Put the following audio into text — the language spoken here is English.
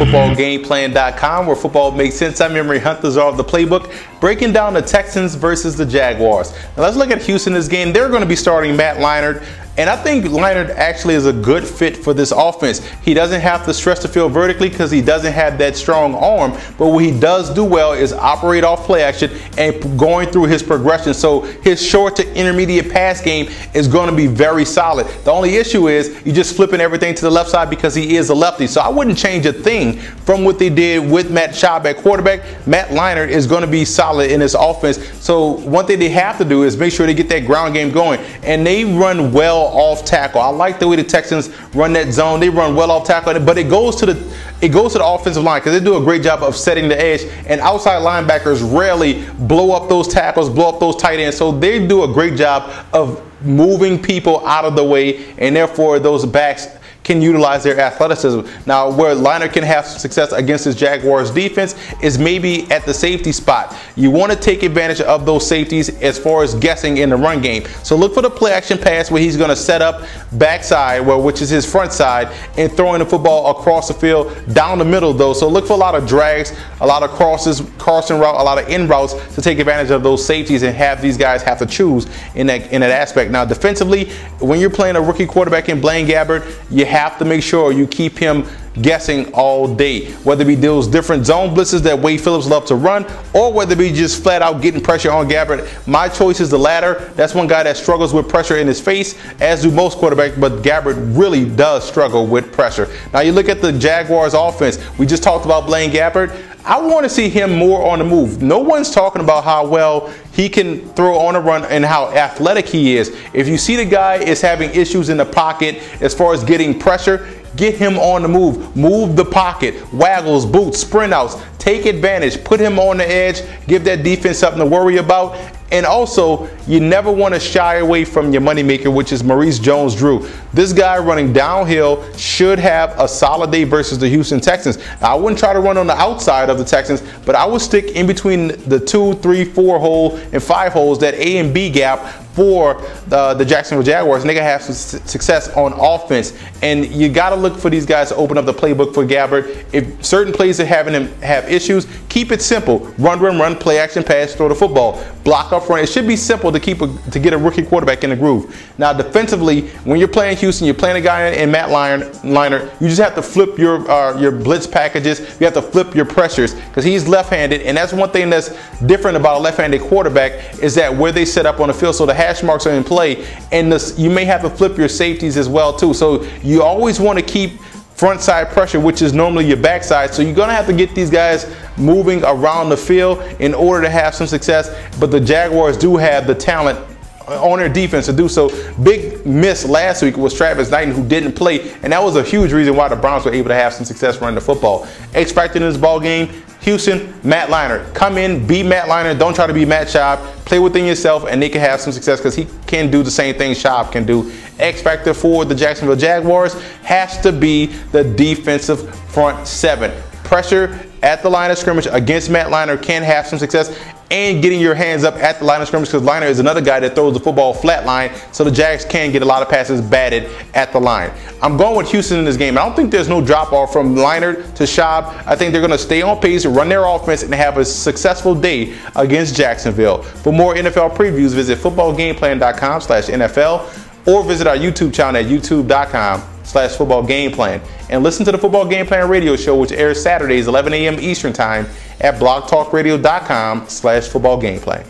footballgameplan.com, where football makes sense. I'm Emery Hunters of the playbook, breaking down the Texans versus the Jaguars. Now let's look at Houston this game. They're going to be starting Matt Leinart. And I think Leinart actually is a good fit for this offense. He doesn't have to stretch the field vertically because he doesn't have that strong arm. But what he does do well is operate off play action and going through his progression. So his short to intermediate pass game is going to be very solid. The only issue is you're just flipping everything to the left side because he is a lefty. So I wouldn't change a thing from what they did with Matt Schaub at quarterback. Matt Leinart is going to be solid in this offense. So one thing they have to do is make sure they get that ground game going. And they run well off tackle. I like the way the Texans run that zone. They run well off tackle, but it goes to the offensive line because they do a great job of setting the edge, and outside linebackers rarely blow up those tackles, blow up those tight ends. So they do a great job of moving people out of the way, and therefore those backs can utilize their athleticism. Now, where Leinart can have success against this Jaguars defense is maybe at the safety spot. You want to take advantage of those safeties as far as guessing in the run game. So look for the play action pass where he's going to set up backside, which is his front side, and throwing the football across the field down the middle though. So look for a lot of drags, a lot of crosses, crossing route, a lot of in routes to take advantage of those safeties and have these guys have to choose in that aspect. Now defensively, when you're playing a rookie quarterback in Blaine Gabbert, you have to make sure you keep him guessing all day, whether it be those different zone blitzes that Wade Phillips loves to run, or whether it be just flat out getting pressure on Gabbert. My choice is the latter. That's one guy that struggles with pressure in his face, as do most quarterbacks, but Gabbert really does struggle with pressure. Now you look at the Jaguars offense. We just talked about Blaine Gabbert. I want to see him more on the move. No one's talking about how well he can throw on a run and how athletic he is. If you see the guy is having issues in the pocket as far as getting pressure, get him on the move. Move the pocket, waggles, boots, sprint outs. Take advantage. Put him on the edge. Give that defense something to worry about. And also, you never want to shy away from your moneymaker, which is Maurice Jones-Drew. This guy running downhill should have a solid day versus the Houston Texans. Now, I wouldn't try to run on the outside of the Texans, but I would stick in between the 2, 3, 4 hole and 5 holes, that A and B gap for the Jacksonville Jaguars, and they can have some success on offense. And you got to look for these guys to open up the playbook for Gabbert. If certain plays are having him have issues, keep it simple. Run, play action pass, throw the football, block up front. It should be simple to get a rookie quarterback in the groove. Now defensively, when you're playing Houston, you're playing a guy in Matt Leinart, you just have to flip your blitz packages. You have to flip your pressures because he's left-handed, and that's one thing that's different about a left-handed quarterback is that where they set up on the field, so the hash marks are in play, and you may have to flip your safeties as well too. So you always want to keep front side pressure, which is normally your backside. So you're going to have to get these guys moving around the field in order to have some success. But the Jaguars do have the talent on their defense to do so. Big miss last week was Travis Knighton, who didn't play, and that was a huge reason why the Browns were able to have some success running the football. X factor in this ball game: Houston, Matt Leinart. Come in, be Matt Leinart. Don't try to be Matt Schaub. Play within yourself, and they can have some success because he can do the same thing Schaub can do. X factor for the Jacksonville Jaguars has to be the defensive front seven. Pressure at the line of scrimmage against Matt Leinart can have some success, and getting your hands up at the line of scrimmage because Leinart is another guy that throws the football flat line, so the Jags can get a lot of passes batted at the line. I'm going with Houston in this game. I don't think there's no drop off from Leinart to Schaub. I think they're going to stay on pace, run their offense, and have a successful day against Jacksonville. For more NFL previews, visit footballgameplan.com/NFL or visit our YouTube channel at youtube.com/footballgameplan. And listen to the Football Game Plan radio show, which airs Saturdays 11 a.m. Eastern Time at blogtalkradio.com/footballgameplan.